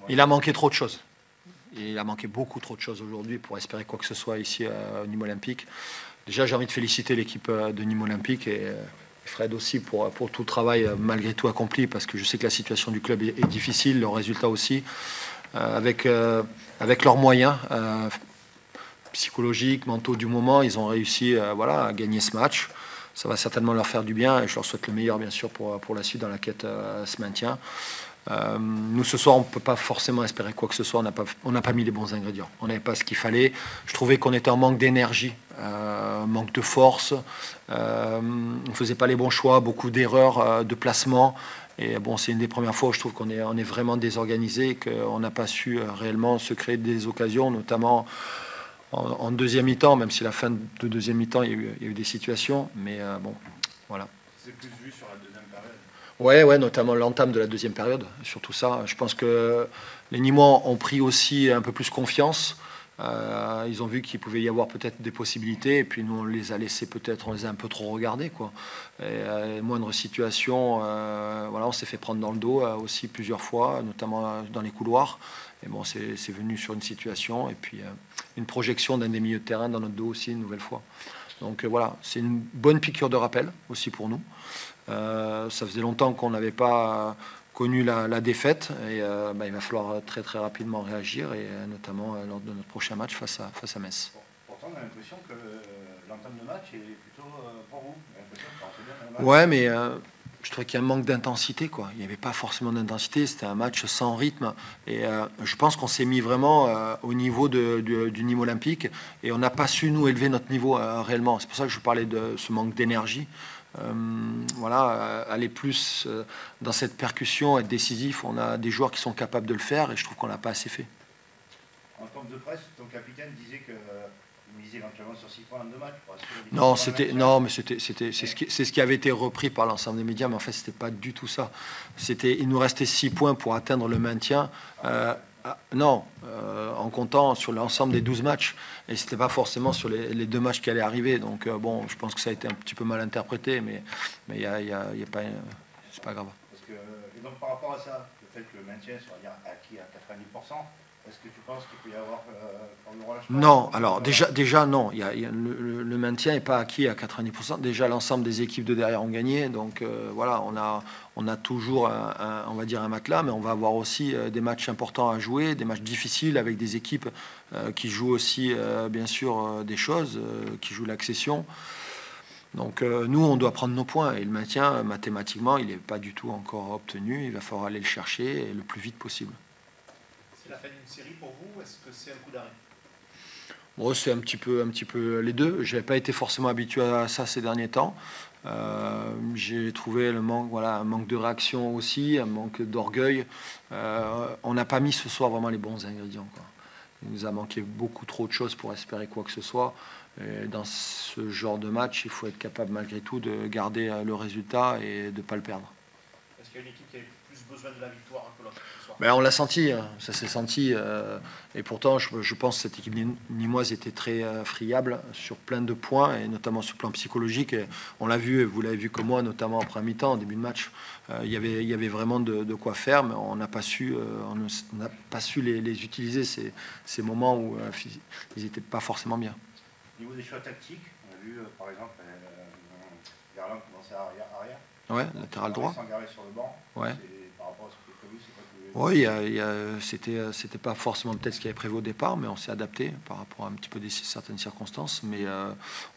Il a manqué trop de choses. Il a manqué beaucoup trop de choses aujourd'hui pour espérer quoi que ce soit ici au Nîmes Olympique. Déjà, j'ai envie de féliciter l'équipe de Nîmes Olympique et Fred aussi pour tout le travail malgré tout accompli, parce que je sais que la situation du club est difficile, leurs résultats aussi, avec leurs moyens psychologiques, mentaux du moment, ils ont réussi voilà, à gagner ce match. Ça va certainement leur faire du bien et je leur souhaite le meilleur bien sûr pour la suite dans la quête ce maintien. Nous ce soir on ne peut pas forcément espérer quoi que ce soit, on n'a pas mis les bons ingrédients, on n'avait pas ce qu'il fallait. Je trouvais qu'on était en manque d'énergie, manque de force, on ne faisait pas les bons choix, beaucoup d'erreurs de placement. Et bon, c'est une des premières fois où je trouve qu'on est vraiment désorganisé et qu'on n'a pas su réellement se créer des occasions, notamment en deuxième mi-temps, même si la fin de deuxième mi-temps il y a eu des situations, mais bon, voilà. C'est plus vu sur la deuxième période. Ouais, notamment l'entame de la deuxième période, surtout ça. Je pense que les Nîmois ont pris aussi un peu plus confiance. Ils ont vu qu'il pouvait y avoir peut-être des possibilités, et puis nous on les a laissés peut-être, on les a un peu trop regardés, quoi. Moindre situation, voilà, on s'est fait prendre dans le dos aussi plusieurs fois, notamment dans les couloirs. Et bon, c'est venu sur une situation, et puis une projection d'un des milieux de terrain dans notre dos aussi une nouvelle fois. Donc voilà, c'est une bonne piqûre de rappel aussi pour nous. Ça faisait longtemps qu'on n'avait pas connu la défaite et il va falloir très très rapidement réagir, et notamment lors de notre prochain match face à Metz. Pourtant on a l'impression que l'entame de match est plutôt pour vous. Ouais, mais je trouvais qu'il y a un manque d'intensité, quoi. Il n'y avait pas forcément d'intensité, c'était un match sans rythme, et je pense qu'on s'est mis vraiment au niveau du Nîmes Olympique, et on n'a pas su nous élever notre niveau réellement. C'est pour ça que je parlais de ce manque d'énergie. Voilà, aller plus dans cette percussion, être décisif. On a des joueurs qui sont capables de le faire, et je trouve qu'on l'a pas assez fait. En termes de presse, ton capitaine disait que misait éventuellement sur 6 points en 2 matchs. Non, mais c'est ce qui avait été repris par l'ensemble des médias, mais en fait c'était pas du tout ça. Il nous restait 6 points pour atteindre le maintien. Non, en comptant sur l'ensemble des 12 matchs, et c'était pas forcément sur les 2 matchs qui allaient arriver. Donc bon, je pense que ça a été un petit peu mal interprété, mais il y a pas, c'est pas grave. Parce que, et donc par rapport à ça, le fait que le maintien soit acquis à 90%, est-ce que tu penses qu'il peut y avoir un relâchement? Non, alors déjà non, le maintien n'est pas acquis à 90%. Déjà l'ensemble des équipes de derrière ont gagné, donc voilà, on a toujours on va dire un matelas, mais on va avoir aussi des matchs importants à jouer, des matchs difficiles avec des équipes qui jouent aussi bien sûr des choses, qui jouent l'accession. Donc nous on doit prendre nos points, et le maintien mathématiquement il n'est pas du tout encore obtenu, il va falloir aller le chercher le plus vite possible. C'est la fin d'une série pour vous, est-ce que c'est un coup d'arrêt? Bon, c'est un petit peu les deux. Je n'avais pas été forcément habitué à ça ces derniers temps. J'ai trouvé un manque de réaction aussi, un manque d'orgueil. On n'a pas mis ce soir vraiment les bons ingrédients, quoi. Il nous a manqué beaucoup trop de choses pour espérer quoi que ce soit. Et dans ce genre de match, il faut être capable malgré tout de garder le résultat et de ne pas le perdre. Est-ce qu'il y a une équipe qui a plus besoin de la victoire que l'autre ce soir? Ben, on l'a senti, hein, ça s'est senti. Et pourtant, je pense que cette équipe nîmoise était très friable sur plein de points, et notamment sur le plan psychologique. Et on l'a vu, et vous l'avez vu comme moi, notamment en première mi-temps, en début de match. Il y avait vraiment de quoi faire, mais on n'a pas su les utiliser, ces moments où ils n'étaient pas forcément bien. Au niveau des choix tactiques, on a vu par exemple Verlaine commencer à arrière. Ouais, latéral droit. S'engarer sur le banc. Ouais. Par rapport à ce que prévu, c'est pas que Oui, c'était pas forcément peut-être ce qui avait prévu au départ, mais on s'est adapté par rapport à un petit peu certaines circonstances. Mais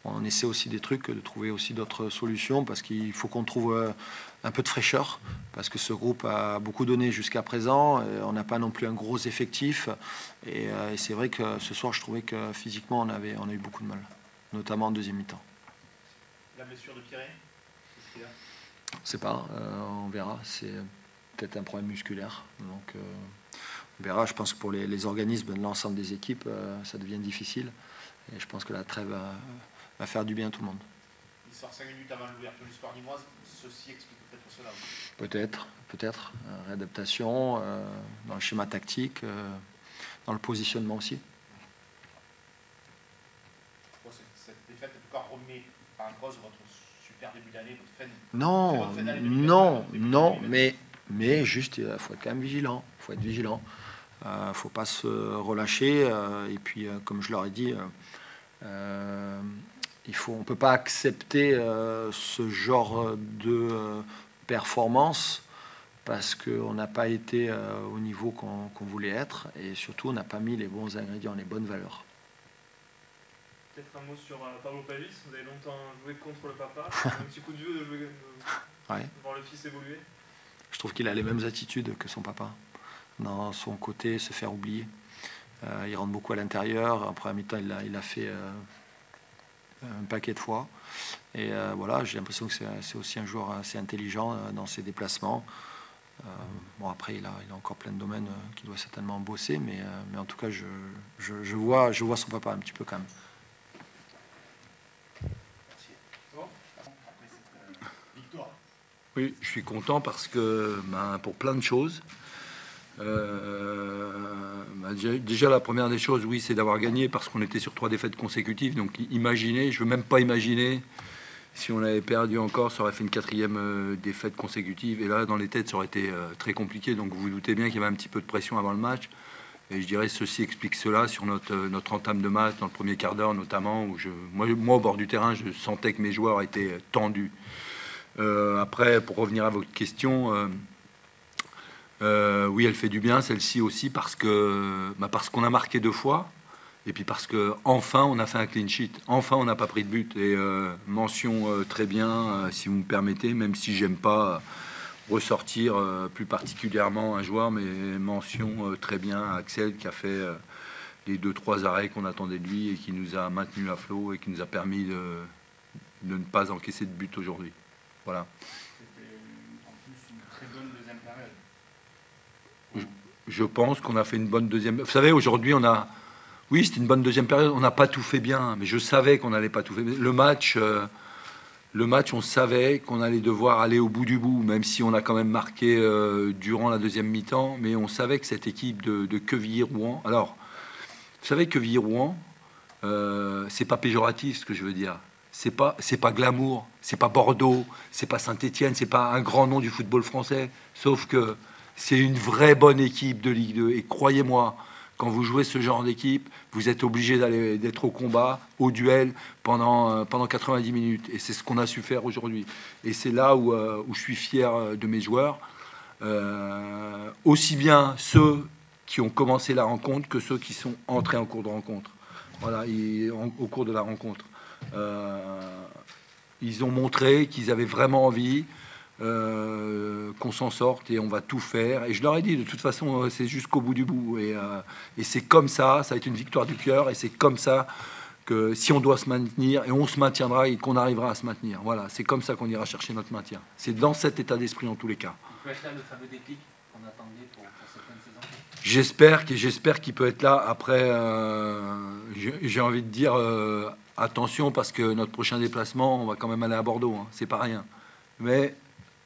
on essaie aussi des trucs, de trouver aussi d'autres solutions, parce qu'il faut qu'on trouve un peu de fraîcheur, parce que ce groupe a beaucoup donné jusqu'à présent. Et on n'a pas non plus un gros effectif, et c'est vrai que ce soir, je trouvais que physiquement, on a eu beaucoup de mal, notamment en deuxième mi-temps. La blessure de Pierre, qu'est-ce qu'il a? Je ne sais pas, on verra. C'est peut-être un problème musculaire. Donc on verra. Je pense que pour les organismes de l'ensemble des équipes, ça devient difficile. Et je pense que la trêve va faire du bien à tout le monde. Il sort 5 minutes avant l'ouverture du score nîmoise. Ceci explique peut-être cela. Peut-être. Réadaptation dans le schéma tactique, dans le positionnement aussi. Cette défaite, en tout cas, remet en cause votre super début d'année, votre fin Non, mais Mais juste, il faut être quand même vigilant. Il faut être vigilant. Faut pas se relâcher. Et puis, comme je leur ai dit, on peut pas accepter ce genre de performance parce qu'on n'a pas été au niveau qu'on voulait être et surtout on n'a pas mis les bons ingrédients, les bonnes valeurs. Peut-être un mot sur Pablo Pavis. Vous avez longtemps joué contre le papa. Un petit coup de vieux de jouer, Ouais. de voir le fils évoluer. Je trouve qu'il a les mêmes attitudes que son papa. Dans son côté, se faire oublier. Il rentre beaucoup à l'intérieur. En première mi-temps, il a fait un paquet de fois. Et voilà, j'ai l'impression que c'est aussi un joueur assez intelligent dans ses déplacements. Bon, après, il a encore plein de domaines qu'il doit certainement bosser. Mais en tout cas, je vois son papa un petit peu quand même. Oui, je suis content parce que, pour plein de choses. Déjà, la première des choses, oui, c'est d'avoir gagné parce qu'on était sur 3 défaites consécutives. Donc, imaginez, je veux même pas imaginer si on avait perdu encore, ça aurait fait une 4e défaite consécutive. Et là, dans les têtes, ça aurait été très compliqué. Donc, vous vous doutez bien qu'il y avait un petit peu de pression avant le match. Et je dirais ceci explique cela sur notre entame de match, dans le premier quart d'heure notamment, où moi, au bord du terrain, je sentais que mes joueurs étaient tendus. Après, pour revenir à votre question, oui, elle fait du bien, celle-ci aussi, parce qu'on a marqué 2 fois, et puis parce que enfin on a fait un clean sheet, enfin on n'a pas pris de but. Et mention très bien, si vous me permettez, même si j'aime pas ressortir plus particulièrement un joueur, mais mention très bien à Axel qui a fait les 2-3 arrêts qu'on attendait de lui et qui nous a maintenu à flot et qui nous a permis de ne pas encaisser de but aujourd'hui. Voilà. C'était en plus une très bonne deuxième période. Je pense qu'on a fait une bonne deuxième. Vous savez, aujourd'hui, oui, c'était une bonne deuxième période. On n'a pas tout fait bien, mais je savais qu'on n'allait pas tout faire. Le match, on savait qu'on allait devoir aller au bout du bout, même si on a quand même marqué durant la deuxième mi-temps. Mais on savait que cette équipe de Quevilly-Rouen. Alors, vous savez, Quevilly-Rouen, c'est pas péjoratif ce que je veux dire. C'est pas glamour, c'est pas Bordeaux, c'est pas Saint-Étienne, c'est pas un grand nom du football français. Sauf que c'est une vraie bonne équipe de Ligue 2. Et croyez-moi, quand vous jouez ce genre d'équipe, vous êtes obligé d'être au combat, au duel pendant 90 minutes. Et c'est ce qu'on a su faire aujourd'hui. Et c'est là où je suis fier de mes joueurs, aussi bien ceux qui ont commencé la rencontre que ceux qui sont entrés en cours de rencontre. Voilà, au cours de la rencontre. Ils ont montré qu'ils avaient vraiment envie qu'on s'en sorte et on va tout faire. Et je leur ai dit, de toute façon, c'est jusqu'au bout du bout. Et c'est comme ça a été une victoire du cœur. Et c'est comme ça que si on doit se maintenir, et on se maintiendra et qu'on arrivera à se maintenir. Voilà, c'est comme ça qu'on ira chercher notre maintien. C'est dans cet état d'esprit en tous les cas. Il peut être là le fameux déclic qu'on attendait pour cette fin de saison. J'espère qu'il peut être là. Après, j'ai envie de dire attention parce que notre prochain déplacement, on va quand même aller à Bordeaux. Hein, c'est pas rien. Mais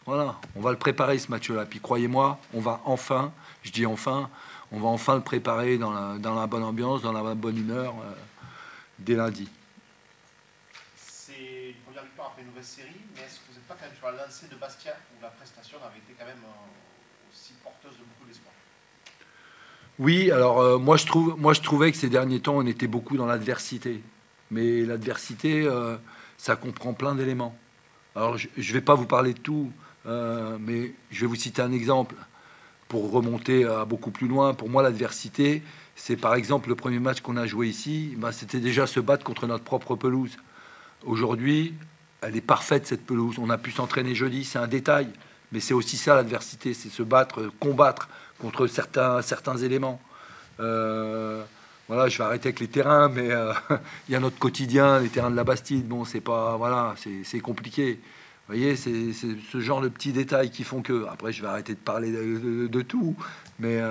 voilà, on va le préparer ce match-là. Puis croyez-moi, on va enfin le préparer dans la bonne ambiance, dans la bonne humeur dès lundi. C'est une première victoire après une nouvelle série, mais est-ce que vous n'êtes pas quand même sur la lancée de Bastia où la prestation avait été quand même aussi porteuse de beaucoup d'espoir? Oui, alors moi je trouvais que ces derniers temps on était beaucoup dans l'adversité. Mais l'adversité, ça comprend plein d'éléments. Alors je ne vais pas vous parler de tout, mais je vais vous citer un exemple pour remonter à beaucoup plus loin. Pour moi, l'adversité, c'est par exemple le premier match qu'on a joué ici, c'était déjà se battre contre notre propre pelouse. Aujourd'hui, elle est parfaite cette pelouse. On a pu s'entraîner jeudi, c'est un détail, mais c'est aussi ça l'adversité, c'est se battre, combattre contre certains éléments. Voilà, je vais arrêter avec les terrains, mais il y a notre quotidien, les terrains de la Bastide. Bon, c'est pas, voilà, c'est compliqué. Vous voyez, c'est ce genre de petits détails qui font que. Après, je vais arrêter de parler de tout, mais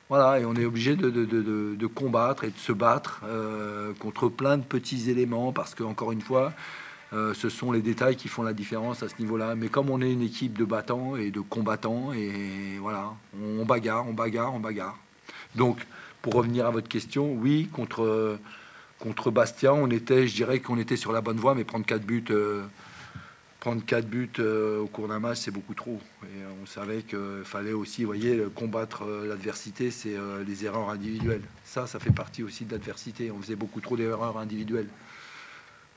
voilà, et on est obligé de combattre et de se battre contre plein de petits éléments, parce que encore une fois, ce sont les détails qui font la différence à ce niveau-là. Mais comme on est une équipe de battants et de combattants, et voilà, on bagarre. Donc, pour revenir à votre question, oui, contre Bastia, je dirais qu'on était sur la bonne voie, mais prendre 4 buts Prendre 4 buts au cours d'un match, c'est beaucoup trop. Et on savait qu'il fallait aussi, vous voyez, combattre l'adversité, c'est les erreurs individuelles. Ça fait partie aussi de l'adversité. On faisait beaucoup trop d'erreurs individuelles.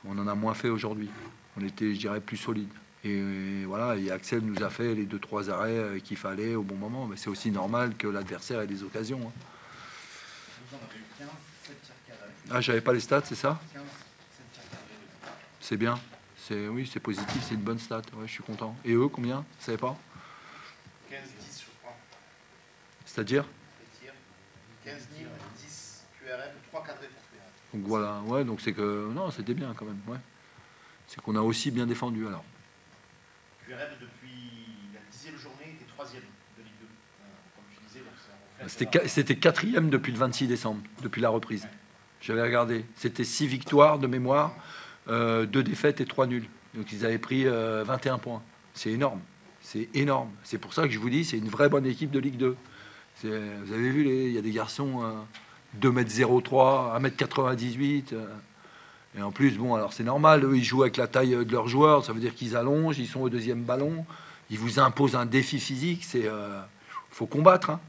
On en a moins fait aujourd'hui. On était, je dirais, plus solide. Et voilà, et Axel nous a fait les 2-3 arrêts qu'il fallait au bon moment. Mais c'est aussi normal que l'adversaire ait des occasions. Hein. Vous en avez eu 15, 7 tirs cadrés. Ah, j'avais pas les stats, c'est ça? 15, 7 tirs cadrés. C'est bien. Oui, c'est positif, c'est une bonne stat. Ouais, je suis content. Et eux, combien? Vous savez pas? 15-10, je crois. C'est-à-dire? Les tirs. 15 Nîmes, 10 QRM, 3 cadrés pour QRM. Donc voilà, ouais, donc c'est que... Non, c'était bien quand même, ouais. C'est qu'on a aussi bien défendu, alors. QRM, depuis la 10e journée, était 3e de Ligue 2. Comme tu disais, donc c'est un reflet. C'était 4e depuis le 26 décembre, depuis la reprise. J'avais regardé. C'était 6 victoires de mémoire, 2 défaites et 3 nuls. Donc ils avaient pris 21 points. C'est énorme. C'est énorme. C'est pour ça que je vous dis, c'est une vraie bonne équipe de Ligue 2. Vous avez vu, il y a des garçons 2,03 m, 1,98 m. Et en plus, bon, alors c'est normal, eux, ils jouent avec la taille de leurs joueurs. Ça veut dire qu'ils allongent, ils sont au deuxième ballon. Ils vous imposent un défi physique. Faut combattre, hein.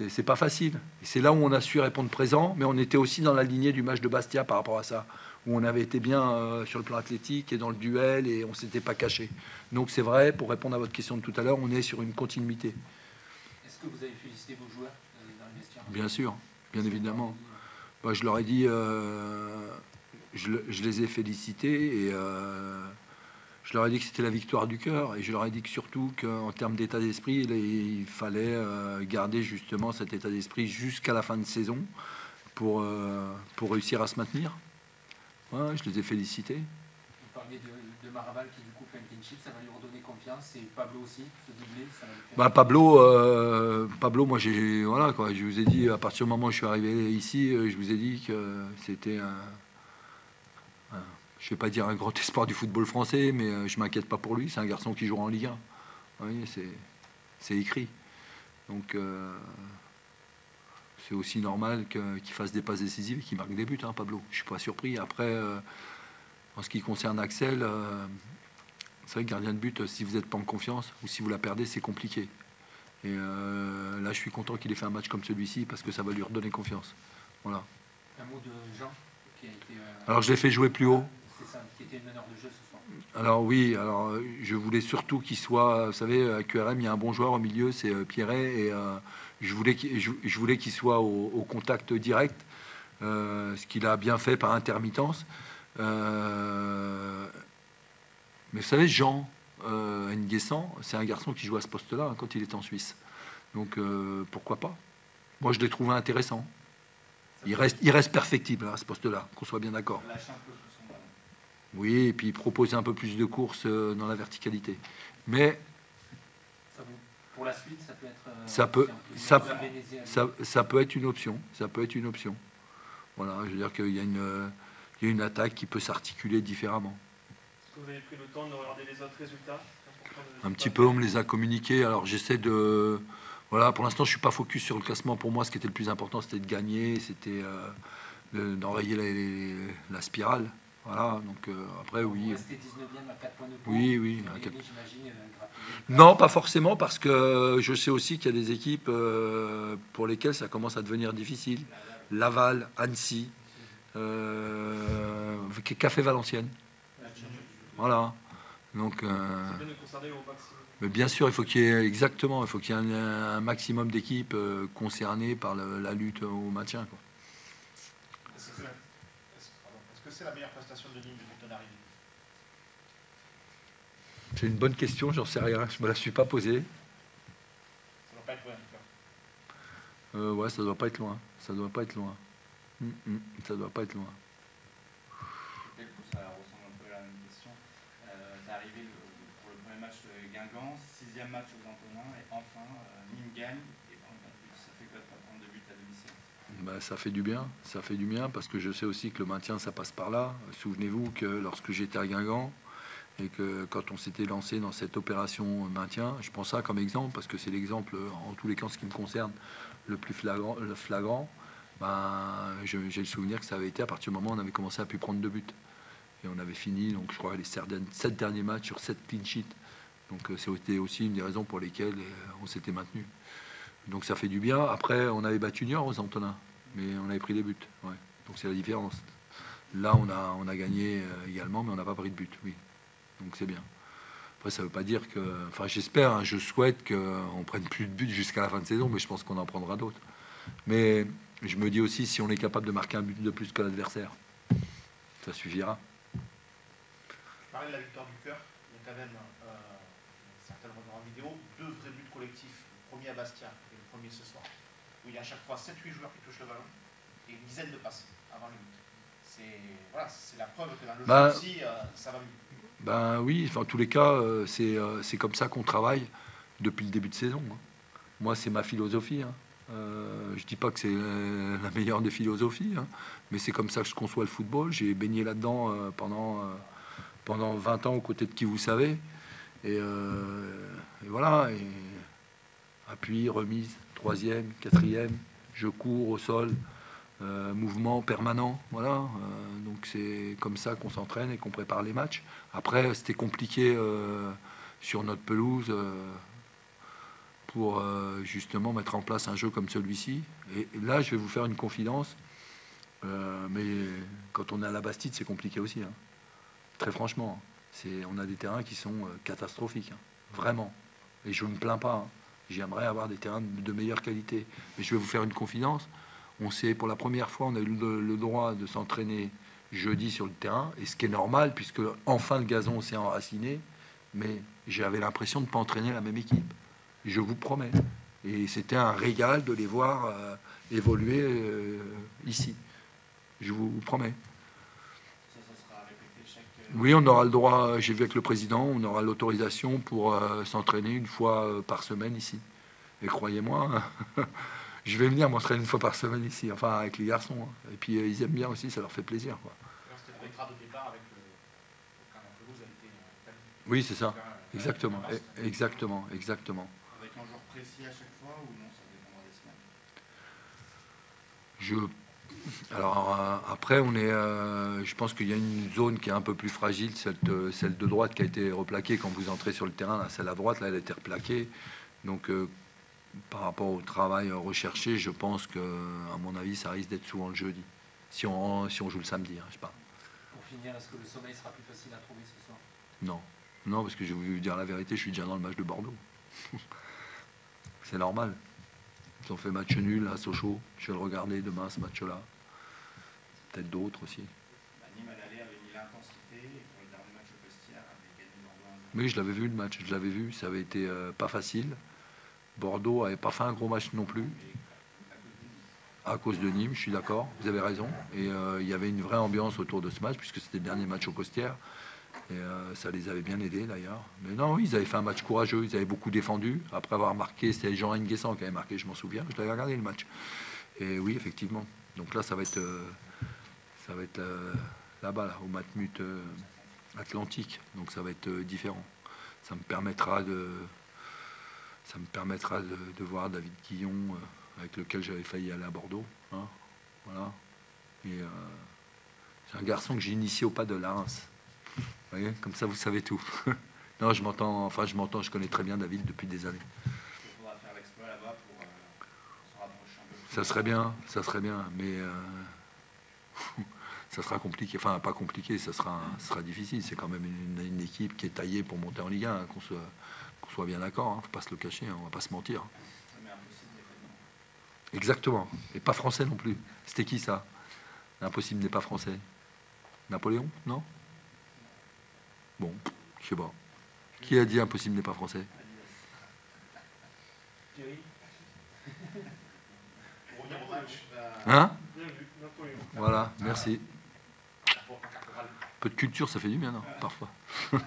C'est pas facile. Et c'est là où on a su répondre présent, mais on était aussi dans la lignée du match de Bastia par rapport à ça, où on avait été bien sur le plan athlétique et dans le duel et on s'était pas caché. Donc c'est vrai, pour répondre à votre question de tout à l'heure, on est sur une continuité. Est-ce que vous avez félicité vos joueurs dans le vestiaire? Bien sûr, bien évidemment. Bah, je leur ai dit, je les ai félicités et je leur ai dit que c'était la victoire du cœur et je leur ai dit que surtout qu'en termes d'état d'esprit, il fallait garder justement cet état d'esprit jusqu'à la fin de saison pour réussir à se maintenir. Ouais, je les ai félicités. Vous parliez de Maraval qui du coup fait un clean sheet, ça va lui redonner confiance, et Pablo aussi, ce doublé, ça va lui faire... Bah, Pablo, moi voilà quoi, je vous ai dit à partir du moment où je suis arrivé ici, je vous ai dit que c'était je ne vais pas dire un grand espoir du football français, mais je ne m'inquiète pas pour lui. C'est un garçon qui jouera en Ligue 1. Oui, c'est écrit. Donc, c'est aussi normal qu'il fasse des passes décisives et qu'il marque des buts, hein, Pablo. Je ne suis pas surpris. Après, en ce qui concerne Axel, c'est vrai que gardien de but, si vous n'êtes pas en confiance ou si vous la perdez, c'est compliqué. Et là, je suis content qu'il ait fait un match comme celui-ci parce que ça va lui redonner confiance. Voilà. Un mot de Jean qui a été... Alors, je l'ai fait jouer plus haut. C'est ça, qui était une meneur de jeu ce soir. Alors oui, je voulais surtout qu'il soit, vous savez, à QRM, il y a un bon joueur au milieu, c'est Pierret, et je voulais qu'il soit au contact direct, ce qu'il a bien fait par intermittence. Mais vous savez, Jean Nguessan, c'est un garçon qui joue à ce poste-là hein, quand il était en Suisse. Donc pourquoi pas? Moi, je l'ai trouvé intéressant. Il reste perfectible hein, à ce poste-là, qu'on soit bien d'accord. Lâcher un peu plus son ballon. Oui, et puis proposer un peu plus de courses dans la verticalité. Mais Pour la suite, ça peut être... ça peut être une option. Ça peut être une option. Voilà, je veux dire qu'il y a une attaque qui peut s'articuler différemment. Est-ce que vous avez pris le temps de regarder les autres résultats? Un petit peu, on me les a communiqués. Alors j'essaie de... Voilà, pour l'instant, je suis pas focus sur le classement. Pour moi, ce qui était le plus important, c'était de gagner, c'était d'enrayer la spirale. Voilà, donc après, oui. Rester 19e à 4 points de pause. Oui. J'imagine, Non, pas forcément, parce que je sais aussi qu'il y a des équipes pour lesquelles ça commence à devenir difficile. Laval, Annecy, Café Valenciennes. Voilà. Donc, C'est bien de concerner au maximum. mais bien sûr, il faut qu'il y ait un maximum d'équipes concernées par la lutte au maintien, quoi. Est-ce que c'est la meilleure prestation de Nîmes depuis ton arrivée? C'est une bonne question, j'en sais rien, je me la suis pas posée. Ça ne va pas être loin, en tout cas. Ouais, ça doit pas être loin. Ça doit pas être loin. Ça doit pas être loin. Du coup, ça ressemble un peu à la même question. T'es arrivé pour le premier match de Guingamp, 6e match aux Antonins, et enfin, Nîmes gagne, et ça fait que tu vas prendre 2 buts à domicile. Bah, ça fait du bien, parce que je sais aussi que le maintien, ça passe par là. Souvenez-vous que lorsque j'étais à Guingamp, et que quand on s'était lancé dans cette opération maintien, je prends ça comme exemple, parce que c'est l'exemple, en tous les cas, en ce qui me concerne, le plus flagrant, ben, j'ai le souvenir que ça avait été à partir du moment où on avait commencé à pu prendre 2 buts. Et on avait fini, donc je crois, les 7 derniers matchs sur 7 clean sheets. Donc c'était aussi une des raisons pour lesquelles on s'était maintenu. Donc ça fait du bien. Après, on avait battu Niort aux Antonins, mais on avait pris des buts. Ouais. Donc c'est la différence. Là, on a gagné également, mais on n'a pas pris de but, oui. Donc c'est bien. Après, ça ne veut pas dire que... Enfin, j'espère, hein, je souhaite qu'on prenne plus de buts jusqu'à la fin de saison, mais je pense qu'on en prendra d'autres. Mais je me dis aussi, si on est capable de marquer un but de plus que l'adversaire, ça suffira. Je parlais de la victoire du cœur. Il y a quand même, certains le reverront en vidéo, 2 vrais buts collectifs. Le premier à Bastia et le premier ce soir. Où il y a à chaque fois 7-8 joueurs qui touchent le ballon et une dizaine de passes avant le but. C'est la preuve que dans le jeu aussi, ça va mieux. Ben oui, enfin, en tous les cas, c'est comme ça qu'on travaille depuis le début de saison. Hein. Moi, c'est ma philosophie. Hein. Je dis pas que c'est la meilleure des philosophies, hein, mais c'est comme ça que je conçois le football. J'ai baigné là-dedans pendant 20 ans aux côtés de qui vous savez. Et voilà. Et appui, remise, 3e, 4e, je cours au sol. Mouvement permanent, voilà. Donc c'est comme ça qu'on s'entraîne et qu'on prépare les matchs. Après, c'était compliqué sur notre pelouse pour justement mettre en place un jeu comme celui-ci. Et là, je vais vous faire une confidence, mais quand on est à la Bastide, c'est compliqué aussi. Hein. Très franchement, on a des terrains qui sont catastrophiques, hein. Vraiment. Et je ne me plains pas. Hein. J'aimerais avoir des terrains de meilleure qualité. Mais je vais vous faire une confidence. On sait, pour la première fois, on a eu le droit de s'entraîner jeudi sur le terrain, et ce qui est normal, puisque enfin le gazon s'est enraciné, mais j'avais l'impression de ne pas entraîner la même équipe. Je vous promets. Et c'était un régal de les voir évoluer ici. Je vous promets. Ça sera répété chaque... Oui, on aura le droit, j'ai vu avec le président, on aura l'autorisation pour s'entraîner une fois par semaine ici. Et croyez-moi... Je vais venir m'entraîner une fois par semaine ici, enfin avec les garçons. Hein. Et puis ils aiment bien aussi, ça leur fait plaisir. Quoi. C'était le contrat de départ avec quand la pelouse a été oui, c'est ça. Exactement. Exactement. Avec un jour précis à chaque fois ou non, ça dépendra des semaines. Alors après, je pense qu'il y a une zone qui est un peu plus fragile, celle de droite qui a été replaquée quand vous entrez sur le terrain. Là, celle à droite, là, elle a été replaquée. Donc par rapport au travail recherché, je pense que, à mon avis, ça risque d'être souvent le jeudi, si on joue le samedi. Hein, je sais pas. Pour finir, est-ce que le sommeil sera plus facile à trouver ce soir? Non, parce que je vais vous dire la vérité, je suis déjà dans le match de Bordeaux. C'est normal. Ils ont fait match nul à Sochaux. Je vais le regarder demain, ce match-là. Peut-être d'autres aussi. Nîmes à l'aller avait mis l'intensité et pour le dernier match au vestiaire avait gagné Bordeaux 1-0. Oui, je l'avais vu le match, je l'avais vu. Ça avait été pas facile. Bordeaux n'avait pas fait un gros match non plus. À cause de Nîmes, je suis d'accord, vous avez raison. Et il y avait une vraie ambiance autour de ce match, puisque c'était le dernier match au Costières. Et ça les avait bien aidés d'ailleurs. Mais non, oui, ils avaient fait un match courageux, ils avaient beaucoup défendu. Après avoir marqué, c'était Jean Nguessan qui avait marqué, je m'en souviens, je l'avais regardé le match. Et oui, effectivement. Donc là, ça va être là-bas, là, au Matmut Atlantique. Donc ça va être différent. Ça me permettra de voir David Guillon, avec lequel j'avais failli aller à Bordeaux. Hein, voilà. Et c'est un garçon que j'ai initié au pas de la Reims. Vous voyez, comme ça, vous savez tout. Non, je connais très bien David depuis des années. Il faudra faire l'exploit là-bas pour se rapprocher un peu plus. Ça serait bien, mais ça sera compliqué. Enfin, pas compliqué, ça sera difficile. C'est quand même une équipe qui est taillée pour monter en Ligue 1, qu'on soit bien d'accord. Hein. Faut pas se le cacher, hein, on va pas se mentir. Mais impossible n'est pas dit. Exactement. Et pas français non plus. C'était qui ça? L'impossible n'est pas français. Napoléon? Non? Bon, je sais pas. Qui a dit impossible n'est pas français? Thierry, Pour revenir au match, Hein? bien vu, Napoléon. Voilà, merci. pour Caporal, Peu de culture, ça fait du bien, non? Parfois. tu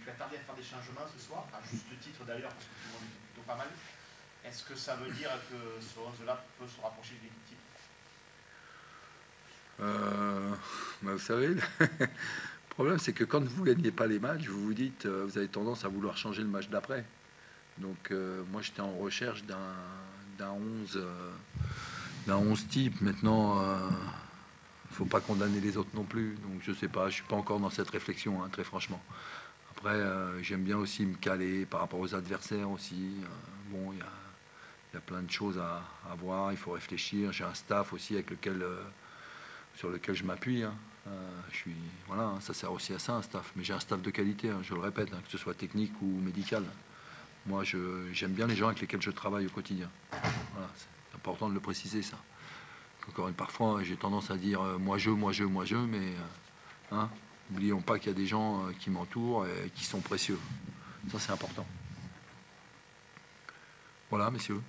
as tardé à faire des changements ce soir, à juste titre d'ailleurs, parce que tout le monde est plutôt pas mal. Est-ce que ça veut dire que ce 11-là peut se rapprocher de l'équipe type? Vous savez, le problème, c'est que quand vous ne gagnez pas les matchs, vous vous dites, vous avez tendance à vouloir changer le match d'après. Donc, moi, j'étais en recherche d'un 11 type. Maintenant, faut pas condamner les autres non plus. Donc je sais pas, je suis pas encore dans cette réflexion, hein, très franchement. Après, j'aime bien aussi me caler par rapport aux adversaires aussi. Bon, il y a plein de choses à voir, il faut réfléchir. J'ai un staff aussi avec sur lequel je m'appuie. Hein. Voilà, hein, ça sert aussi à ça, un staff. Mais j'ai un staff de qualité, hein, je le répète, hein, que ce soit technique ou médical. Moi, j'aime bien les gens avec lesquels je travaille au quotidien. Voilà, c'est important de le préciser, ça. Encore une parfois, j'ai tendance à dire moi je, mais hein, n'oublions pas qu'il y a des gens qui m'entourent et qui sont précieux. Ça, c'est important. Voilà, messieurs.